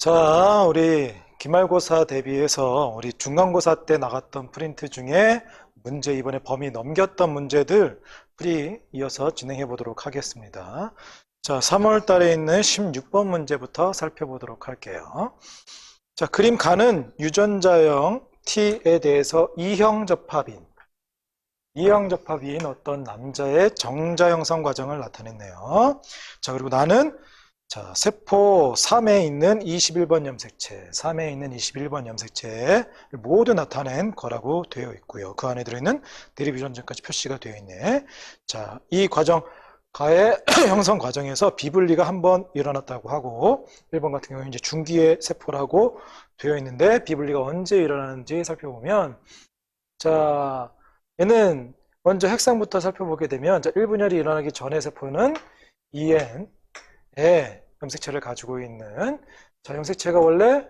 자, 우리 기말고사 대비해서 우리 중간고사 때 나갔던 프린트 중에 문제 이번에 범위 넘겼던 문제들 풀이 이어서 진행해 보도록 하겠습니다. 자, 3월 달에 있는 16번 문제부터 살펴보도록 할게요. 자, 그림 가는 유전자형 T에 대해서 이형 접합인 어떤 남자의 정자 형성 과정을 나타냈네요. 자, 그리고 나는 자, 세포 3에 있는 21번 염색체에 모두 나타낸 거라고 되어 있고요. 그 안에 들어있는 대립유전자까지 표시가 되어 있네. 자, 이 과정, 가의 형성 과정에서 비분리가 한번 일어났다고 하고, 1번 같은 경우는 이제 중기의 세포라고 되어 있는데, 비분리가 언제 일어나는지 살펴보면, 자, 얘는 먼저 핵상부터 살펴보게 되면, 자, 1분열이 일어나기 전의 세포는 EN의 염색체를 가지고 있는, 자, 염색체가 원래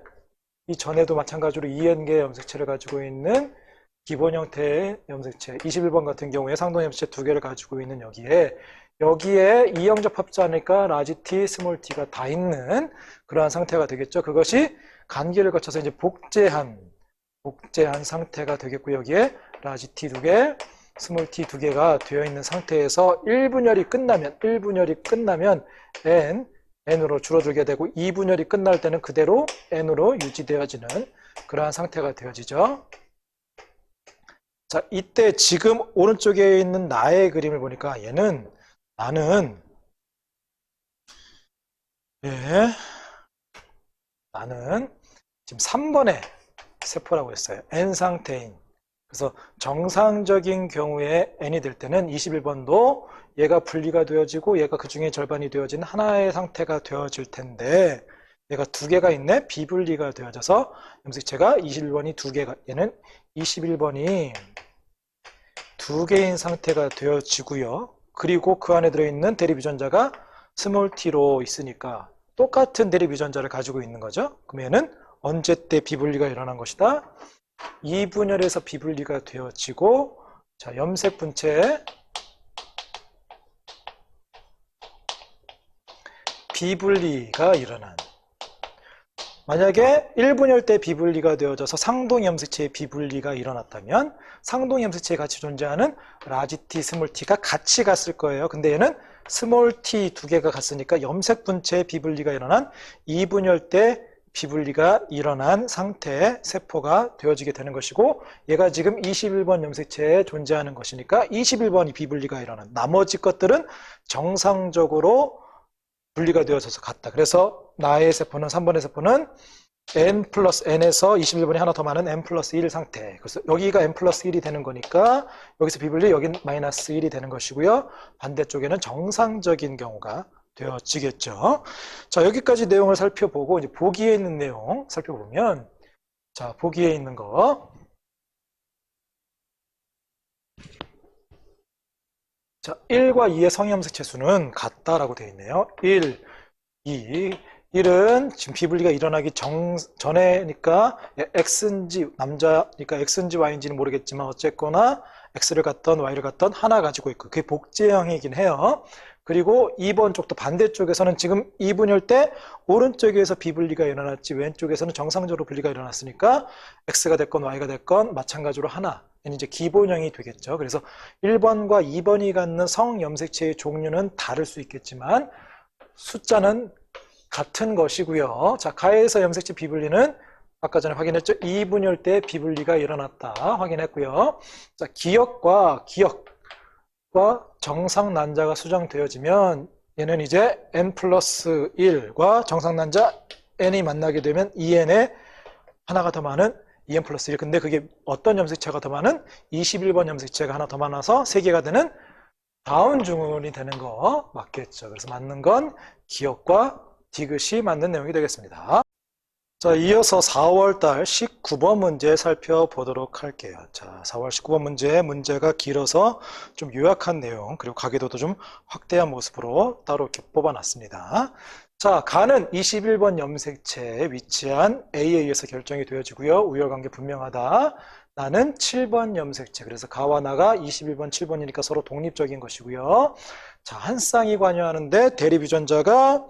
이 전에도 마찬가지로 EN계의 염색체를 가지고 있는 기본 형태의 염색체, 21번 같은 경우에 상동 염색체 2개를 가지고 있는 여기에 이형 접합자니까 라지 T, 스몰 t가 다 있는 그러한 상태가 되겠죠. 그것이 간기를 거쳐서 이제 복제한 상태가 되겠고, 여기에 라지 T 2개, 스몰 t 2개가 되어 있는 상태에서 1분열이 끝나면 N으로 줄어들게 되고, 2분열이 끝날 때는 그대로 N으로 유지되어지는 그러한 상태가 되어지죠. 자, 이때 지금 오른쪽에 있는 나의 그림을 보니까 나는 지금 3번의 세포라고 했어요. N 상태인. 그래서 정상적인 경우에 N이 될 때는 21번도 얘가 분리가 되어지고 얘가 그 중에 절반이 되어진 하나의 상태가 되어질 텐데, 얘가 2개가 있네. 비분리가 되어져서 염색체가 21번이 2개가, 얘는 21번이 2개인 상태가 되어지고요. 그리고 그 안에 들어있는 대립유전자가 스몰 t로 있으니까 똑같은 대립유전자를 가지고 있는 거죠. 그럼 얘는 언제 때 비분리가 일어난 것이다? 2분열에서 비분리가 되어지고, 자, 염색 분체에 비분리가 일어난, 만약에 1분열 때 비분리가 되어져서 상동 염색체의 비분리가 일어났다면 상동 염색체에 같이 존재하는 라지 T, 스몰 t가 같이 갔을 거예요. 근데 얘는 스몰 t 2개가 갔으니까 염색 분체의 비분리가 일어난 2분열 때 비분리가 일어난 상태의 세포가 되어지게 되는 것이고, 얘가 지금 21번 염색체에 존재하는 것이니까 21번이 비분리가 일어난, 나머지 것들은 정상적으로 분리가 되어져서 갔다. 그래서 나의 세포는, 3번의 세포는 N 플러스 N에서 21번이 하나 더 많은 N 플러스 1 상태. 그래서 여기가 N 플러스 1이 되는 거니까 여기서 비분리, 여긴 마이너스 1이 되는 것이고요. 반대쪽에는 정상적인 경우가 되어지겠죠. 자, 여기까지 내용을 살펴보고 이제 보기에 있는 내용 살펴보면, 자, 보기에 있는 거. 자, 1과 2의 성염색체 수는 같다라고 되어 있네요. 1, 2. 1은 지금 비분리가 일어나기 전에니까 X인지, 남자니까 X인지 Y인지는 모르겠지만 어쨌거나 X를 갖던 Y를 갖던 하나 가지고 있고, 그게 복제형이긴 해요. 그리고 2번 쪽도 반대쪽에서는 지금 2분열 때 오른쪽에서 비분리가 일어났지 왼쪽에서는 정상적으로 분리가 일어났으니까 X가 됐건 Y가 됐건 마찬가지로 하나, 얘는 이제 기본형이 되겠죠. 그래서 1번과 2번이 갖는 성염색체의 종류는 다를 수 있겠지만 숫자는 같은 것이고요. 자, 가에서 염색체 비분리는 아까 전에 확인했죠. 2분열 때 비분리가 일어났다 확인했고요. 자, 기역과 정상 난자가 수정되어지면 얘는 이제 N 플러스 1과 정상 난자 N이 만나게 되면 EN에 하나가 더 많은 EN 플러스 1. 근데 그게 어떤 염색체가 더 많은? 21번 염색체가 하나 더 많아서 3개가 되는 다운 증후군이 되는 거 맞겠죠. 그래서 맞는 건 기역과 디귿이 맞는 내용이 되겠습니다. 자, 이어서 4월달 19번 문제 살펴보도록 할게요. 자, 4월 19번 문제가 길어서 좀 요약한 내용, 그리고 가계도도 좀 확대한 모습으로 따로 이렇게 뽑아놨습니다. 자, 가는 21번 염색체에 위치한 A에 의해서 결정이 되어지고요. 우열관계 분명하다. 나는 7번 염색체, 그래서 가와 나가 21번, 7번이니까 서로 독립적인 것이고요. 자, 한 쌍이 관여하는데 대립유전자가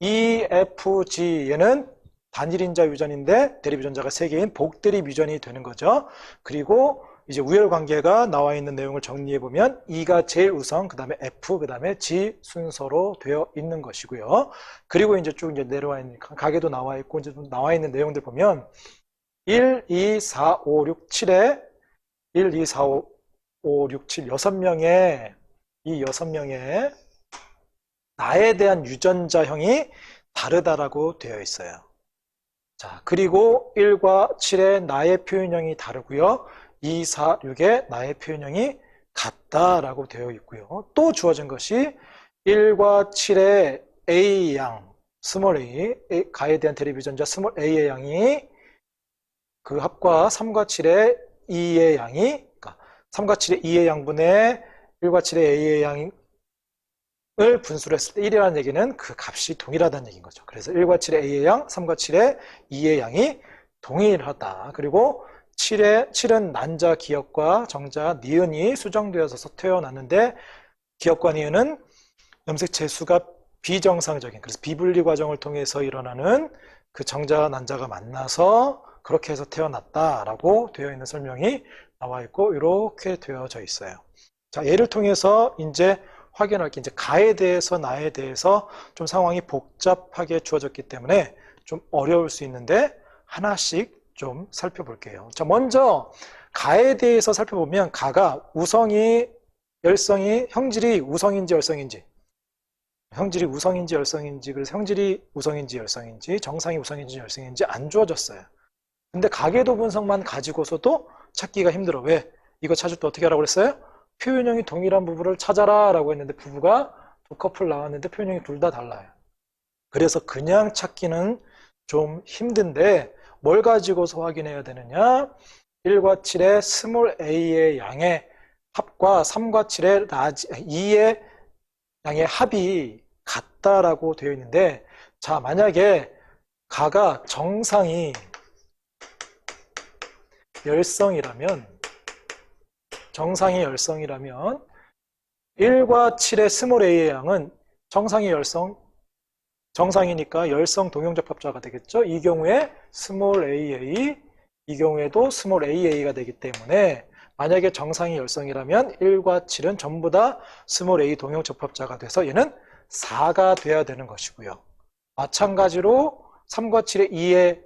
E, F, G, 얘는 단일인자 유전인데 대립유전자가 3개인 복대립 유전이 되는 거죠. 그리고 이제 우열관계가 나와 있는 내용을 정리해 보면 E가 제일 우선, 그 다음에 F, 그 다음에 G 순서로 되어 있는 것이고요. 그리고 이제 쭉 이제 내려와 있는 가계도 나와 있고 이제 좀 나와 있는 내용들 보면 1, 2, 4, 5, 6, 7에 1, 2, 4, 5, 6, 7 6명의 이 6명의 나에 대한 유전자형이 다르다라고 되어 있어요. 자, 그리고 1과 7의 나의 표현형이 다르고요. 2, 4, 6의 나의 표현형이 같다라고 되어 있고요. 또 주어진 것이 1과 7의 A양, 스몰 a, 가에 대한 대립유전자 스몰 a의 양이 그 합과 3과 7의 2의 양이, 그러니까 3과 7의 2의 양분의 1과 7의 a의 양을 분수를 했을 때 1이라는 얘기는 그 값이 동일하다는 얘기인 거죠. 그래서 1과 7의 a의 양, 3과 7의 2의 양이 동일하다. 그리고 7은 난자 기역과 정자 니은이 수정되어서 태어났는데 기역과 니은은 염색 재수가 비정상적인, 그래서 비분리 과정을 통해서 일어나는 그 정자와 난자가 만나서 그렇게 해서 태어났다라고 되어 있는 설명이 나와 있고 이렇게 되어져 있어요. 자, 예를 통해서 이제 확인할 게 이제 가에 대해서 나에 대해서 좀 상황이 복잡하게 주어졌기 때문에 좀 어려울 수 있는데 하나씩 좀 살펴볼게요. 자, 먼저 가에 대해서 살펴보면 가가 우성이, 열성이, 형질이 우성인지 열성인지, 형질이 우성인지 열성인지, 그래서 형질이 우성인지 열성인지, 정상이 우성인지 열성인지 안 주어졌어요. 근데 가계도 분석만 가지고서도 찾기가 힘들어. 왜? 이거 찾을 때 어떻게 하라고 그랬어요? 표현형이 동일한 부부를 찾아라 라고 했는데 부부가 두 커플 나왔는데 표현형이 둘 다 달라요. 그래서 그냥 찾기는 좀 힘든데 뭘 가지고서 확인해야 되느냐? 1과 7의 스몰 a의 양의 합과 3과 7의 2의 양의 합이 같다라고 되어 있는데, 자, 만약에 가가 정상이 열성이라면 1과 7의 스몰 a의 양은 정상이 열성, 정상이니까 열성 동형접합자가 되겠죠. 이 경우에 스몰 aa, 이 경우에도 스몰 aa가 되기 때문에 만약에 정상이 열성이라면 1과 7은 전부 다 스몰 a 동형접합자가 돼서 얘는 4가 돼야 되는 것이고요. 마찬가지로 3과 7의 2의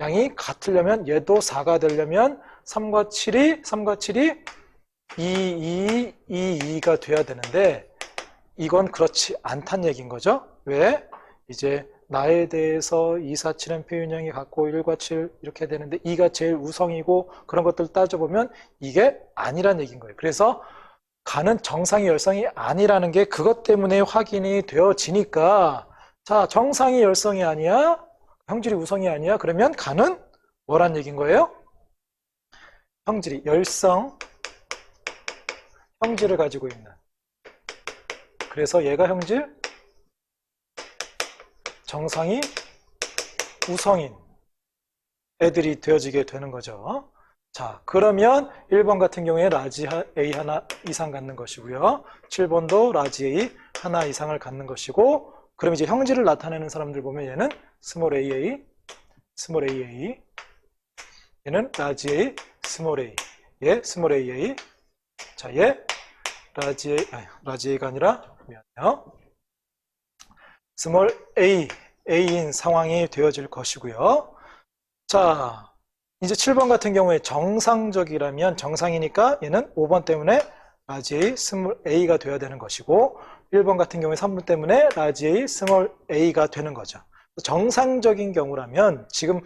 양이 같으려면 얘도 4가 되려면 3과 7이 2가 돼야 되는데 이건 그렇지 않다는 얘기인 거죠. 왜? 이제 나에 대해서 2, 4, 7은 표현형이 같고 1과 7 이렇게 되는데 2가 제일 우성이고 그런 것들 따져보면 이게 아니란 얘기인 거예요. 그래서 가는 정상이 열성이 아니라는 게 그것 때문에 확인이 되어지니까, 자, 정상이 열성이 아니야? 형질이 우성이 아니야? 그러면 가는 뭐란 얘기인 거예요? 형질이 열성, 형질을 가지고 있는. 그래서 얘가 형질, 정상이 우성인 애들이 되어지게 되는 거죠. 자, 그러면 1번 같은 경우에 라지 A 하나 이상 갖는 것이고요. 7번도 라지 A 하나 이상을 갖는 것이고, 그럼 이제 형질을 나타내는 사람들 보면 얘는 스몰 AA, 스몰 AA, 얘는 라지 A, 스몰 A, 얘 스몰 AA, 자, 얘 라지 A, 라지 A가 아니라 미안해요. 스몰 a, a인 상황이 되어질 것이고요. 자, 이제 7번 같은 경우에 정상적이라면 정상이니까 얘는 5번 때문에 라지 a, 스몰 a가 되어야 되는 것이고 1번 같은 경우에 3번 때문에 라지 a, 스몰 a가 되는 거죠. 정상적인 경우라면 지금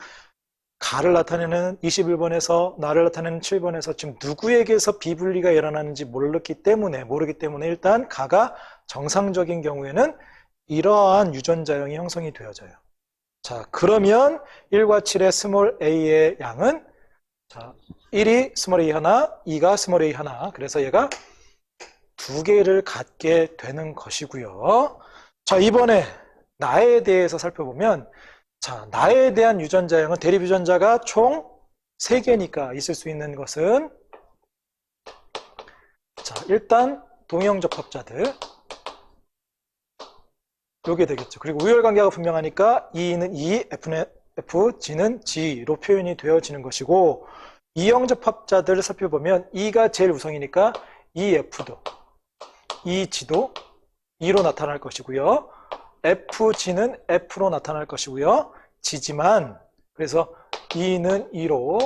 가를 나타내는 21번에서 나를 나타내는 7번에서 지금 누구에게서 비분리가 일어나는지 모르기 때문에 일단 가가 정상적인 경우에는 이러한 유전자형이 형성이 되어져요. 자, 그러면 1과 7의 스몰 a의 양은, 자, 1이 스몰 a 하나, 2가 스몰 a 하나. 그래서 얘가 두 개를 갖게 되는 것이고요. 자, 이번에 나에 대해서 살펴보면, 자, 나에 대한 유전자형은 대립 유전자가 총 3개니까 있을 수 있는 것은, 자, 일단 동형접합자들 요게 되겠죠. 그리고 우열관계가 분명하니까 E는 E, F는 F, G는 G로 표현이 되어지는 것이고, 이형접합자들을 살펴보면 E가 제일 우성이니까 EF도, EG도 E로 나타날 것이고요. FG는 F로 나타날 것이고요. G지만, 그래서 E는 E로,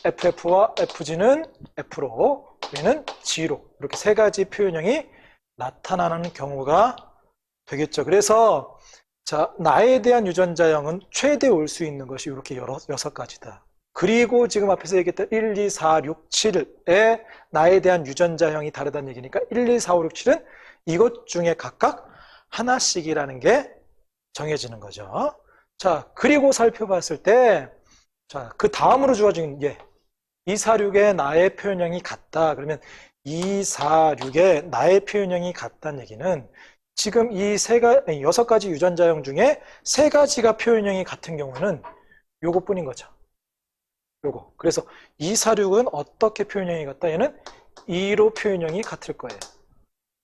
FF와 FG는 F로, 얘는 G로, 이렇게 세 가지 표현형이 나타나는 경우가 되겠죠. 그래서 자, 나에 대한 유전자형은 최대 올 수 있는 것이 이렇게 여섯 가지다. 그리고 지금 앞에서 얘기했던 1, 2, 4, 6, 7의 나에 대한 유전자형이 다르다는 얘기니까 1, 2, 4, 5, 6, 7은 이것 중에 각각 하나씩이라는 게 정해지는 거죠. 자, 그리고 살펴봤을 때, 자, 그 다음으로 주어진 게 2, 4, 6의 나의 표현형이 같다. 그러면 2, 4, 6의 나의 표현형이 같다는 얘기는 지금 이 여섯 가지 유전자형 중에 세 가지가 표현형이 같은 경우는 요것뿐인 거죠. 요거. 그래서 2, 4, 6은 어떻게 표현형이 같다? 얘는 2로 표현형이 같을 거예요.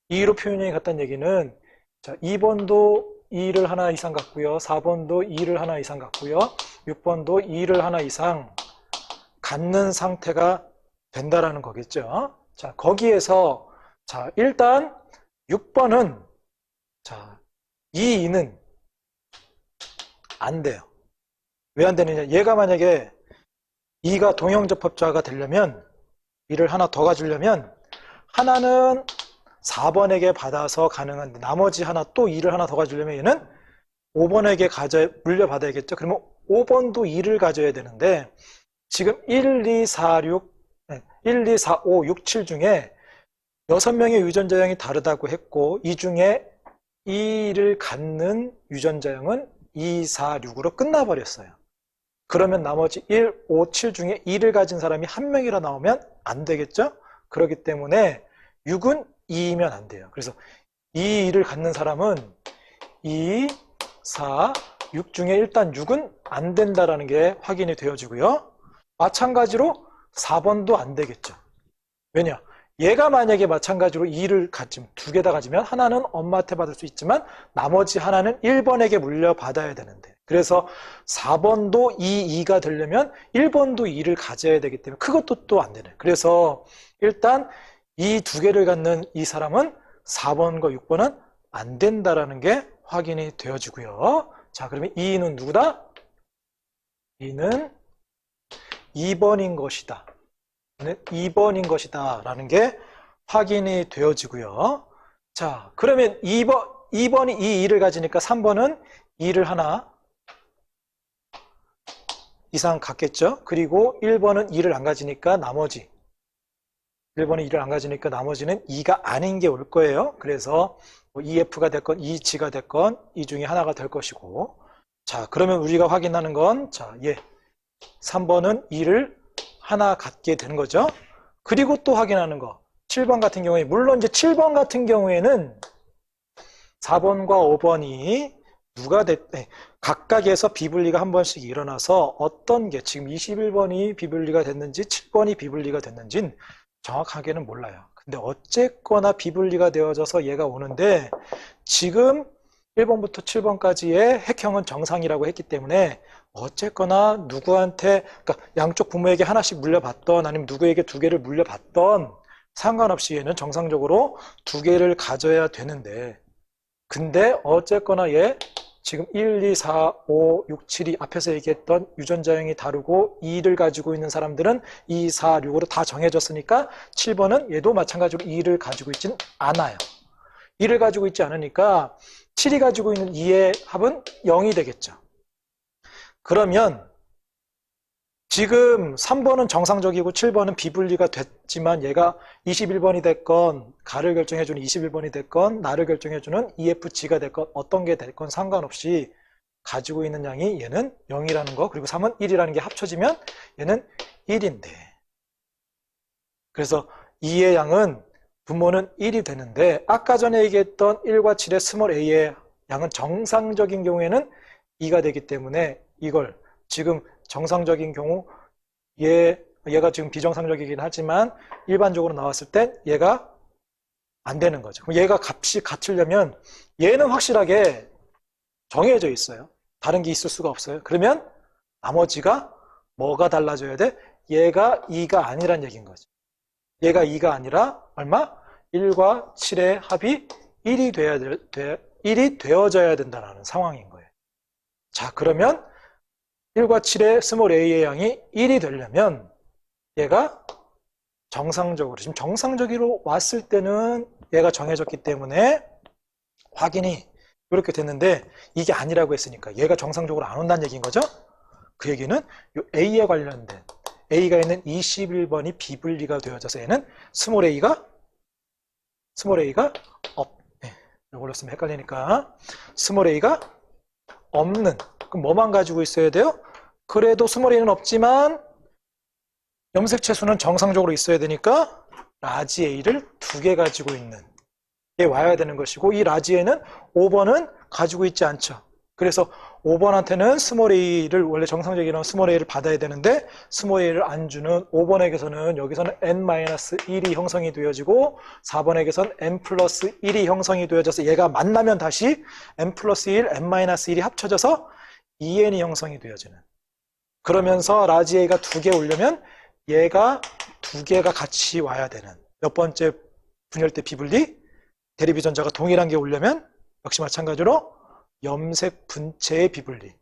2로 표현형이 같다는 얘기는 자, 2번도 2를 하나 이상 갖고요. 4번도 2를 하나 이상 갖고요. 6번도 2를 하나 이상 갖는 상태가 된다라는 거겠죠. 자, 거기에서 자, 일단 6번은 자, 이 2는 안 돼요. 왜 안 되느냐? 얘가 만약에 2가 동형접합자가 되려면 2를 하나 더 가지려면 하나는 4번에게 받아서 가능한데 나머지 하나 또 2를 하나 더 가지려면 얘는 5번에게 물려받아야겠죠. 그러면 5번도 2를 가져야 되는데 지금 1, 2, 4, 5, 6, 7 중에 6명의 유전자형이 다르다고 했고 이 중에 2를 갖는 유전자형은 2, 4, 6으로 끝나버렸어요. 그러면 나머지 1, 5, 7 중에 2를 가진 사람이 한 명이라 나오면 안 되겠죠? 그렇기 때문에 6은 2이면 안 돼요. 그래서 2를 갖는 사람은 2, 4, 6 중에 일단 6은 안 된다라는 게 확인이 되어지고요. 마찬가지로 4번도 안 되겠죠. 왜냐? 얘가 만약에 마찬가지로 2를 가지면 두 개 다 가지면 하나는 엄마한테 받을 수 있지만 나머지 하나는 1번에게 물려받아야 되는데 그래서 4번도 2가 되려면 1번도 2를 가져야 되기 때문에 그것도 또 안 되네. 그래서 일단 이 두 개를 갖는 이 사람은 4번과 6번은 안 된다라는 게 확인이 되어지고요. 자, 그러면 2는 누구다? 2는 2번인 것이다. 2번인 것이다 라는 게 확인이 되어지고요. 자, 그러면 2번이 이 2를 가지니까 3번은 2를 하나 이상 갖겠죠. 그리고 1번은 2를 안 가지니까 나머지 1번은 2를 안 가지니까 나머지는 2가 아닌 게 올 거예요. 그래서 뭐 EF가 됐건 EG가 됐건 이 중에 하나가 될 것이고 자, 그러면 우리가 확인하는 건 자, 3번은 2를 하나 갖게 되는 거죠. 그리고 또 확인하는 거 7번 같은 경우에 물론 이제 7번 같은 경우에는 4번과 5번이 각각에서 비분리가 한 번씩 일어나서 어떤 게 지금 21번이 비분리가 됐는지 7번이 비분리가 됐는지는 정확하게는 몰라요. 근데 어쨌거나 비분리가 되어져서 얘가 오는데 지금 1번부터 7번까지의 핵형은 정상이라고 했기 때문에 어쨌거나 누구한테 그러니까 양쪽 부모에게 하나씩 물려받던 아니면 누구에게 두 개를 물려받던 상관없이 얘는 정상적으로 두 개를 가져야 되는데 근데 어쨌거나 얘 지금 1, 2, 4, 5, 6, 7이 앞에서 얘기했던 유전자형이 다르고 2를 가지고 있는 사람들은 2, 4, 6으로 다 정해졌으니까 7번은 얘도 마찬가지로 2를 가지고 있지는 않아요. 2를 가지고 있지 않으니까 7이 가지고 있는 2의 합은 0이 되겠죠. 그러면 지금 3번은 정상적이고 7번은 비분리가 됐지만 얘가 21번이 됐건 가를 결정해주는 21번이 됐건 나를 결정해주는 EFG가 됐건 어떤 게 됐건 상관없이 가지고 있는 양이 얘는 0이라는 거 그리고 3은 1이라는 게 합쳐지면 얘는 1인데 그래서 2의 양은 분모는 1이 되는데 아까 전에 얘기했던 1과 7의 스몰 a의 양은 정상적인 경우에는 2가 되기 때문에 이걸 지금 정상적인 경우 얘가 지금 비정상적이긴 하지만 일반적으로 나왔을 땐 얘가 안 되는 거죠. 그럼 얘가 값이 같으려면 얘는 확실하게 정해져 있어요. 다른 게 있을 수가 없어요. 그러면 나머지가 뭐가 달라져야 돼? 얘가 2가 아니란 얘기인 거죠. 얘가 2가 아니라 얼마? 1과 7의 합이 1이 되어져야 된다는 상황인 거예요. 자, 그러면 1과 7의 스몰 a의 양이 1이 되려면 얘가 정상적으로, 지금 정상적으로 왔을 때는 얘가 정해졌기 때문에 확인이 이렇게 됐는데 이게 아니라고 했으니까 얘가 정상적으로 안 온다는 얘기인 거죠. 그 얘기는 이 a에 관련된 a가 있는 21번이 비분리가 되어져서 얘는 스몰 a가 없. 네, 이걸로 쓰면 헷갈리니까 스몰 a가 없는. 그럼 뭐만 가지고 있어야 돼요? 그래도 스몰 a는 없지만 염색체수는 정상적으로 있어야 되니까 라지 a를 2개 가지고 있는 게 와야 되는 것이고, 이 라지 a는 5번은 가지고 있지 않죠. 그래서 5번한테는 스몰 a를, 원래 정상적인 스몰 a를 받아야 되는데 스몰 a를 안 주는 5번에게서는 여기서는 n-1이 형성이 되어지고 4번에게서는 n 플러스 1이 형성이 되어져서 얘가 만나면 다시 n 플러스 1, n-1이 합쳐져서 2n이 형성이 되어지는. 그러면서 라지 a가 2개 오려면 얘가 2개가 같이 와야 되는. 몇 번째 분열대 비분리? 대립 유전자가 동일한 게 오려면 역시 마찬가지로 염색 분체의 비분리.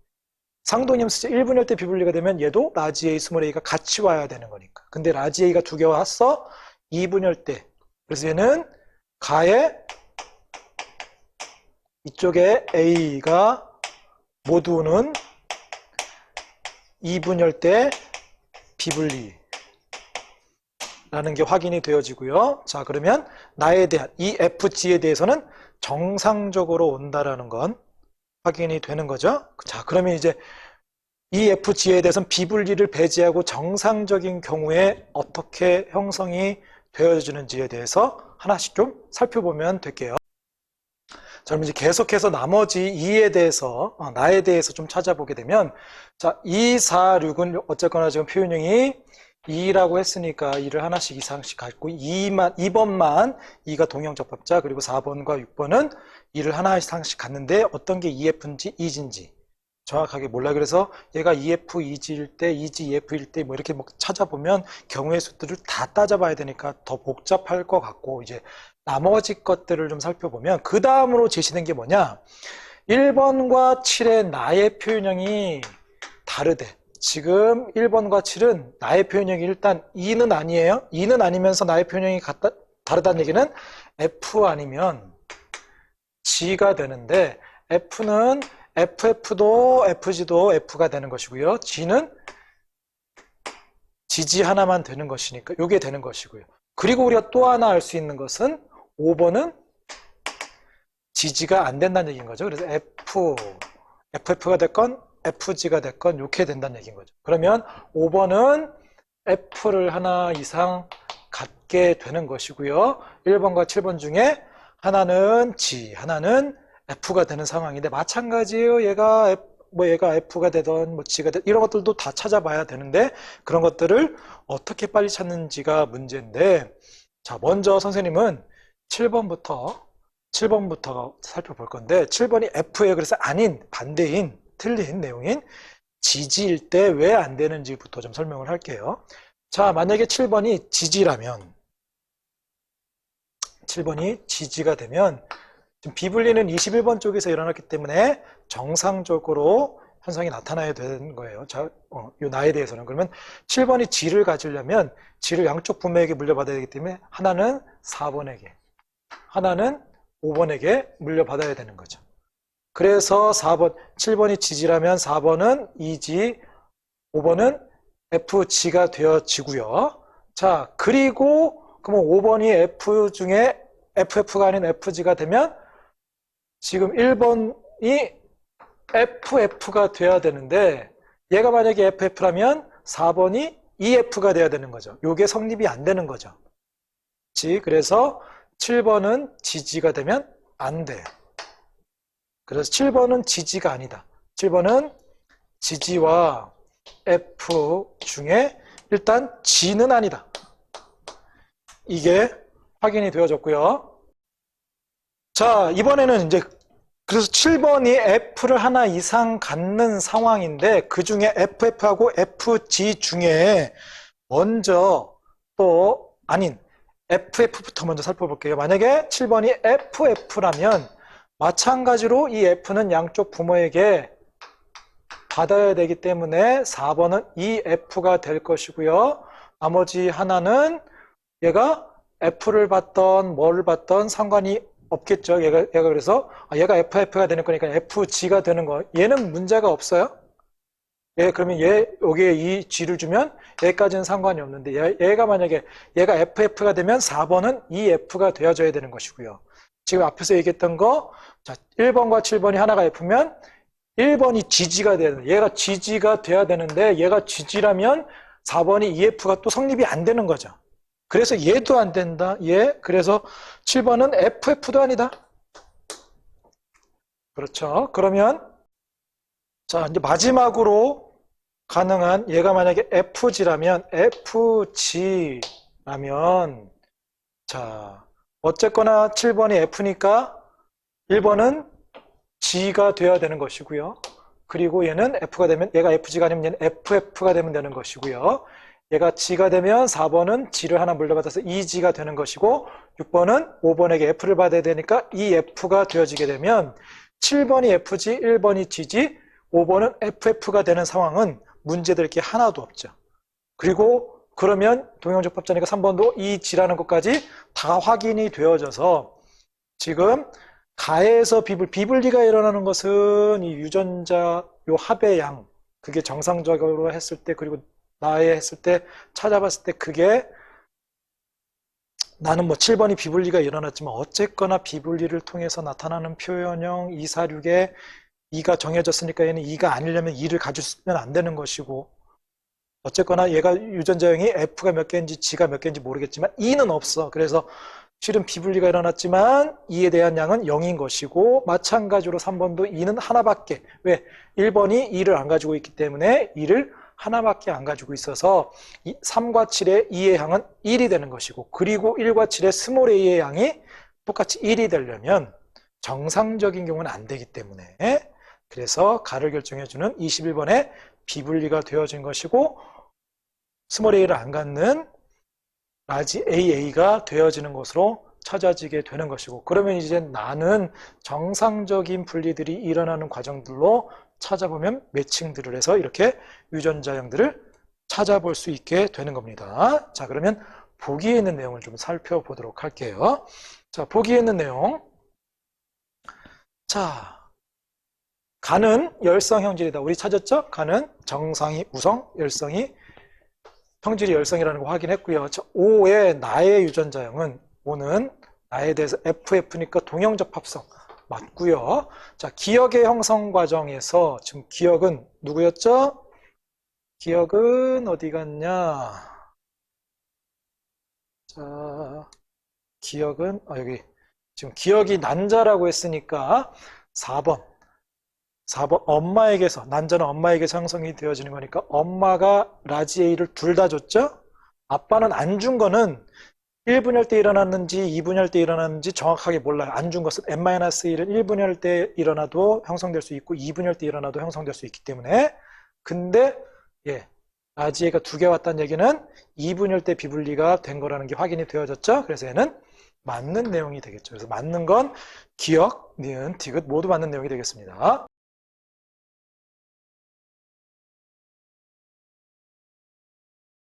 상동염색체 1분열대 비분리가 되면 얘도 라지 A, 스몰 a가 같이 와야 되는 거니까. 근데 라지 a가 2개 왔어. 2분열대. 그래서 얘는 가에 이쪽에 a가 모두는 2분열대 비분리 라는 게 확인이 되어지고요. 자, 그러면 나에 대한 이 FG에 대해서는 정상적으로 온다라는 건 확인이 되는 거죠. 자, 그러면 이제 이 FG에 대해서는 비분리를 배제하고 정상적인 경우에 어떻게 형성이 되어지는지에 대해서 하나씩 좀 살펴보면 될게요. 자, 그럼 이제 계속해서 나머지 2에 대해서, 나에 대해서 좀 찾아보게 되면, 자, 2, 4, 6은 어쨌거나 지금 표현형이 2라고 했으니까 2를 하나씩 이상씩 갖고 2번만 2가 동형적합자, 그리고 4번과 6번은 2를 하나 이상씩 갖는데 어떤 게 EF인지 EG인지 정확하게 몰라. 그래서 얘가 EF, EG일 때, EG, EF일 때 뭐 이렇게 뭐 찾아보면 경우의 수들을 다 따져봐야 되니까 더 복잡할 것 같고, 이제 나머지 것들을 좀 살펴보면 그 다음으로 제시된 게 뭐냐, 1번과 7의 나의 표현형이 다르대. 지금 1번과 7은 나의 표현형이 일단 2는 아니에요. 2는 아니면서 나의 표현형이 다르다는 얘기는 F 아니면 G가 되는데, F는 FF도 FG도 F가 되는 것이고요. G는 GG 하나만 되는 것이니까 이게 되는 것이고요. 그리고 우리가 또 하나 알 수 있는 것은 5번은 GG가 안 된다는 얘기인 거죠. 그래서 FF가 됐건 FG가 됐건 이렇게 된다는 얘기인 거죠. 그러면 5번은 F를 하나 이상 갖게 되는 것이고요. 1번과 7번 중에 하나는 G, 하나는 F가 되는 상황인데 마찬가지예요. 얘가 F가 되던 뭐 G가 되던 이런 것들도 다 찾아봐야 되는데 그런 것들을 어떻게 빨리 찾는지가 문제인데, 자, 먼저 선생님은 7번부터 살펴볼 건데, 7번이 F에 그래서 아닌 반대인 틀린 내용인 GG일 때 왜 안 되는지부터 좀 설명을 할게요. 자, 만약에 7번이 GG라면 7번이 GG가 되면 지금 비분리는 21번 쪽에서 일어났기 때문에 정상적으로 현상이 나타나야 되는 거예요. 자, 요 나에 대해서는. 그러면 7번이 G를 가지려면 G를 양쪽 분모에게 물려받아야 되기 때문에 하나는 4번에게, 하나는 5번에게 물려받아야 되는 거죠. 그래서 7번이 GG라면 4번은 EG, 5번은 FG가 되어지고요. 자, 그리고 그러면 5번이 F 중에 FF가 아닌 FG가 되면 지금 1번이 FF가 돼야 되는데, 얘가 만약에 FF라면 4번이 EF가 돼야 되는 거죠. 요게 성립이 안 되는 거죠. 그래서 7번은 GG가 되면 안 돼. 그래서 7번은 GG가 아니다. 7번은 GG와 F 중에 일단 G는 아니다. 이게 확인이 되어졌고요. 자, 이번에는 이제 그래서 7번이 F를 하나 이상 갖는 상황인데 그 중에 FF하고 FG 중에 먼저 또 아닌 FF부터 먼저 살펴볼게요. 만약에 7번이 FF라면 마찬가지로 이 F는 양쪽 부모에게 받아야 되기 때문에 4번은 EF가 될 것이고요. 나머지 하나는 얘가 F를 받던 뭐를 받던 상관이 없겠죠. 얘가 그래서 얘가 FF가 되는 거니까 FG가 되는 거. 얘는 문제가 없어요. 그러면 여기에 이 G를 주면 얘까지는 상관이 없는데 얘가 만약에 얘가 FF가 되면 4번은 EF가 되어줘야 되는 것이고요. 지금 앞에서 얘기했던 거, 자, 1번과 7번이 하나가 F면 1번이 GG가 되는, 얘가 GG가 돼야 되는데 얘가 GG라면 4번이 EF가 또 성립이 안 되는 거죠. 그래서 얘도 안 된다. 그래서 7번은 FF도 아니다. 그렇죠. 그러면 자, 이제 마지막으로 가능한 얘가 만약에 FG라면 자, 어쨌거나 7번이 F니까 1번은 G가 돼야 되는 것이고요. 그리고 얘는 F가 되면 얘가 FG가 아니면 얘는 FF가 되면 되는 것이고요. 얘가 G가 되면 4번은 G를 하나 물려받아서 EG가 되는 것이고 6번은 5번에게 F를 받아야 되니까 EF가 되어지게 되면 7번이 FG, 1번이 GG, 5번은 FF가 되는 상황은 문제될 게 하나도 없죠. 그리고 그러면 동형적합자니까 3번도 이 G라는 것까지 다 확인이 되어져서 지금 가에서 비분리가 일어나는 것은 이 유전자 요 합의 양, 그게 정상적으로 했을 때 그리고 나에 했을 때 찾아봤을 때 그게 나는 뭐 7번이 비분리가 일어났지만 어쨌거나 비분리를 통해서 나타나는 표현형 246에 2가 정해졌으니까 얘는 2가 아니려면 2를 가지면 안 되는 것이고 어쨌거나 얘가 유전자형이 F가 몇 개인지 G가 몇 개인지 모르겠지만 2는 없어. 그래서 실은 비분리가 일어났지만 2에 대한 양은 0인 것이고 마찬가지로 3번도 2는 하나밖에 왜? 1번이 2를 안 가지고 있기 때문에 2를 하나밖에 안 가지고 있어서 3과 7의 2의 양은 1이 되는 것이고 그리고 1과 7의 스몰 a의 양이 똑같이 1이 되려면 정상적인 경우는 안 되기 때문에 그래서 가를 결정해주는 21번에 비분리가 되어진 것이고 스몰 a를 안 갖는 라지 AA가 되어지는 것으로 찾아지게 되는 것이고 그러면 이제 나는 정상적인 분리들이 일어나는 과정들로 찾아보면 매칭들을 해서 이렇게 유전자형들을 찾아볼 수 있게 되는 겁니다. 자, 그러면 보기에 있는 내용을 좀 살펴보도록 할게요. 자, 보기에 있는 내용. 자, 간은 열성 형질이다. 우리 찾았죠? 간은 정상이 우성, 열성이 형질이 열성이라는 거 확인했고요. 5의 나의 유전자형은 5는 나에 대해서 FF니까 동형적 합성 맞고요. 자, 기억의 형성 과정에서 지금 기억은 누구였죠? 기억은 어디 갔냐? 자, 기억은 여기 지금 기억이 난자라고 했으니까 4번 엄마에게서 난자는 엄마에게서 형성이 되어지는 거니까 엄마가 라지 A를 둘 다 줬죠? 아빠는 안 준 거는 1분열 때 일어났는지 2분열 때 일어났는지 정확하게 몰라요. 안 준 것은 n-1은 1분열 때 일어나도 형성될 수 있고 2분열 때 일어나도 형성될 수 있기 때문에 근데 라지 A가 두 개 왔다는 얘기는 2분열 때 비분리가 된 거라는 게 확인이 되어졌죠? 그래서 얘는 맞는 내용이 되겠죠. 그래서 맞는 건 기억, 니은, 디귿 모두 맞는 내용이 되겠습니다.